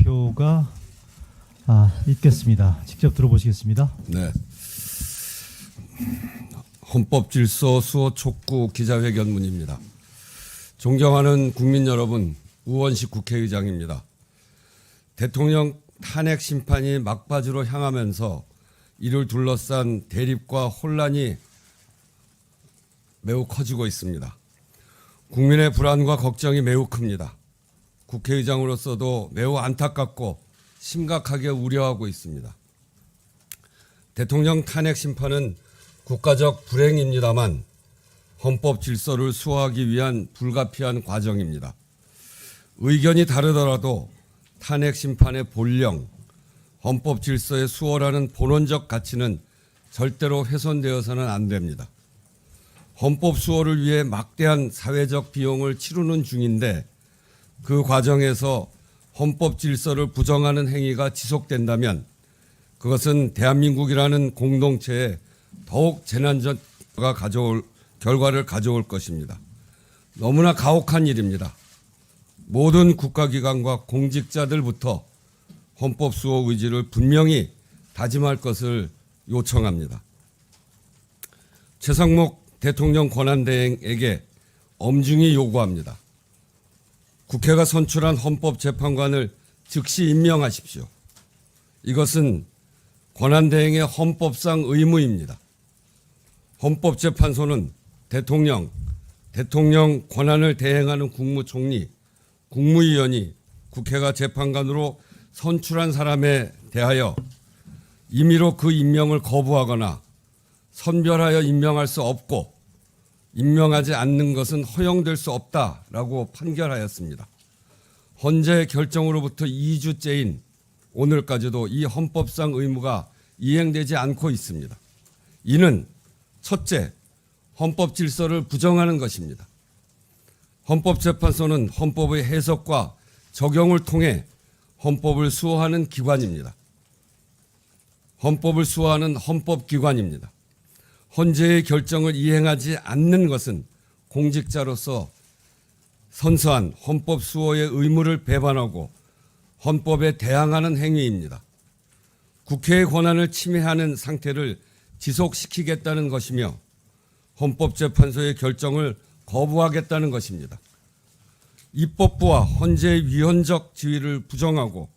발표가 있겠습니다. 직접 들어보시겠습니다. 네. 헌법질서 수호 촉구 기자회견문입니다. 존경하는 국민 여러분, 우원식 국회의장입니다. 대통령 탄핵 심판이 막바지로 향하면서 이를 둘러싼 대립과 혼란이 매우 커지고 있습니다. 국민의 불안과 걱정이 매우 큽니다. 국회의장으로서도 매우 안타깝고 심각하게 우려하고 있습니다. 대통령 탄핵 심판은 국가적 불행입니다만 헌법 질서를 수호하기 위한 불가피한 과정입니다. 의견이 다르더라도 탄핵 심판의 본령, 헌법 질서의 수호라는 본원적 가치는 절대로 훼손되어서는 안 됩니다. 헌법 수호를 위해 막대한 사회적 비용을 치르는 중인데 그 과정에서 헌법 질서를 부정하는 행위가 지속된다면 그것은 대한민국이라는 공동체에 더욱 재난적 결과를 가져올 것입니다. 너무나 가혹한 일입니다. 모든 국가기관과 공직자들부터 헌법 수호 의지를 분명히 다짐할 것을 요청합니다. 최상목 대통령 권한대행에게 엄중히 요구합니다. 국회가 선출한 헌법재판관을 즉시 임명하십시오. 이것은 권한대행의 헌법상 의무입니다. 헌법재판소는 대통령 권한을 대행하는 국무총리, 국무위원이 국회가 재판관으로 선출한 사람에 대하여 임의로 그 임명을 거부하거나 선별하여 임명할 수 없고 임명하지 않는 것은 허용될 수 없다라고 판결하였습니다. 헌재 결정으로부터 2주째인 오늘까지도 이 헌법상 의무가 이행되지 않고 있습니다. 이는 첫째, 헌법 질서를 부정하는 것입니다. 헌법재판소는 헌법의 해석과 적용을 통해 헌법을 수호하는 기관입니다. 헌법을 수호하는 헌법기관입니다. 헌재의 결정을 이행하지 않는 것은 공직자로서 선서한 헌법 수호의 의무를 배반하고 헌법에 대항하는 행위입니다. 국회의 권한을 침해하는 상태를 지속시키겠다는 것이며 헌법재판소의 결정을 거부하겠다는 것입니다. 입법부와 헌재의 위헌적 지위를 부정하고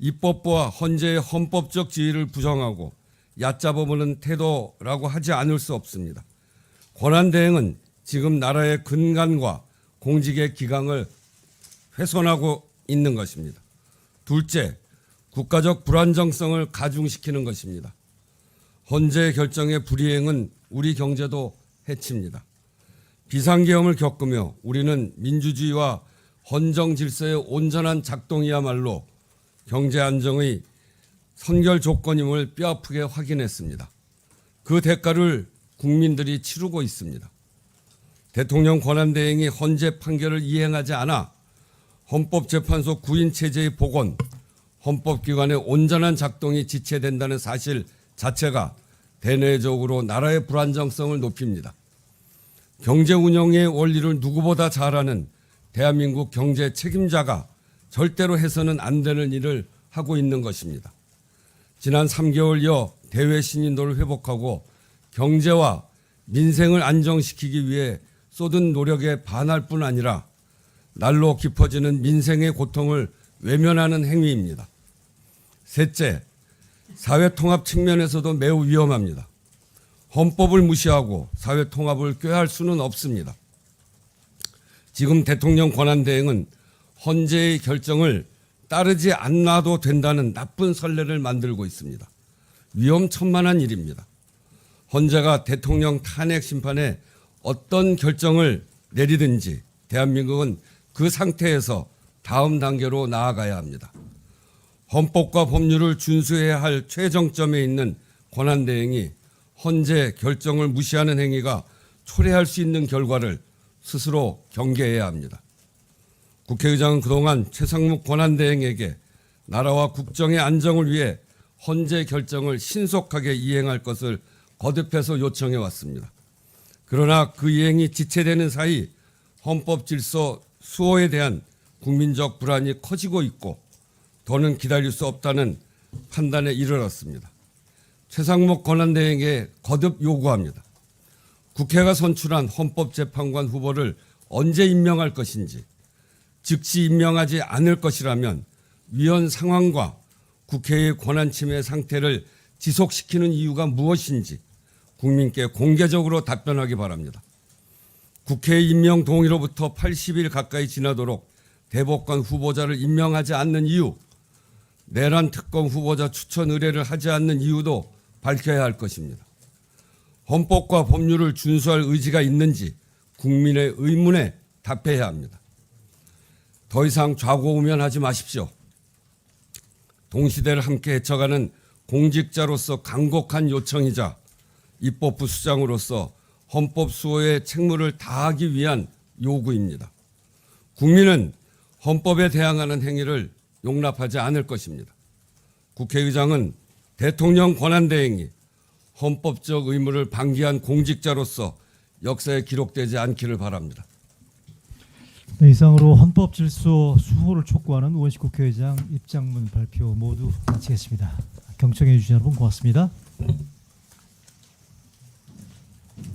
입법부와 헌재의 헌법적 지위를 부정하고 얕잡아보는 태도라고 하지 않을 수 없습니다. 권한대행은 지금 나라의 근간과 공직의 기강을 훼손하고 있는 것입니다. 둘째, 국가적 불안정성을 가중시키는 것입니다. 헌재 결정의 불이행은 우리 경제도 해칩니다. 비상계엄을 겪으며 우리는 민주주의와 헌정 질서의 온전한 작동이야말로 경제 안정의 선결 조건임을 뼈아프게 확인했습니다. 그 대가를 국민들이 치르고 있습니다. 대통령 권한대행이 헌재 판결을 이행하지 않아 헌법재판소 구인체제의 복원, 헌법기관의 온전한 작동이 지체된다는 사실 자체가 대내적으로 나라의 불안정성을 높입니다. 경제 운영의 원리를 누구보다 잘 아는 대한민국 경제 책임자가 절대로 해서는 안 되는 일을 하고 있는 것입니다. 지난 3개월여 대외 신인도를 회복하고 경제와 민생을 안정시키기 위해 쏟은 노력에 반할 뿐 아니라 날로 깊어지는 민생의 고통을 외면하는 행위입니다. 셋째, 사회통합 측면에서도 매우 위험합니다. 헌법을 무시하고 사회통합을 꾀할 수는 없습니다. 지금 대통령 권한대행은 헌재의 결정을 따르지 않아도 된다는 나쁜 선례를 만들고 있습니다. 위험천만한 일입니다. 헌재가 대통령 탄핵 심판에 어떤 결정을 내리든지 대한민국은 그 상태에서 다음 단계로 나아가야 합니다. 헌법과 법률을 준수해야 할 최정점에 있는 권한대행이 헌재 결정을 무시하는 행위가 초래할 수 있는 결과를 스스로 경계해야 합니다. 국회의장은 그동안 최상목 권한대행에게 나라와 국정의 안정을 위해 헌재 결정을 신속하게 이행할 것을 거듭해서 요청해 왔습니다. 그러나 그 이행이 지체되는 사이 헌법 질서 수호에 대한 국민적 불안이 커지고 있고 더는 기다릴 수 없다는 판단에 이르렀습니다. 최상목 권한대행에게 거듭 요구합니다. 국회가 선출한 헌법재판관 후보를 언제 임명할 것인지, 즉시 임명하지 않을 것이라면 위헌 상황과 국회의 권한 침해 상태를 지속시키는 이유가 무엇인지 국민께 공개적으로 답변하기 바랍니다. 국회 임명 동의로부터 80일 가까이 지나도록 대법관 후보자를 임명하지 않는 이유, 내란 특검 후보자 추천 의뢰를 하지 않는 이유도 밝혀야 할 것입니다. 헌법과 법률을 준수할 의지가 있는지 국민의 의문에 답해야 합니다. 더 이상 좌고우면하지 마십시오. 동시대를 함께 헤쳐가는 공직자로서 간곡한 요청이자 입법부 수장으로서 헌법 수호의 책무를 다하기 위한 요구입니다. 국민은 헌법에 대항하는 행위를 용납하지 않을 것입니다. 국회의장은 대통령 권한대행이 헌법적 의무를 방기한 공직자로서 역사에 기록되지 않기를 바랍니다. 네, 이상으로 헌법 질서 수호를 촉구하는 우원식 국회의장 입장문 발표 모두 마치겠습니다. 경청해 주신 여러분 고맙습니다.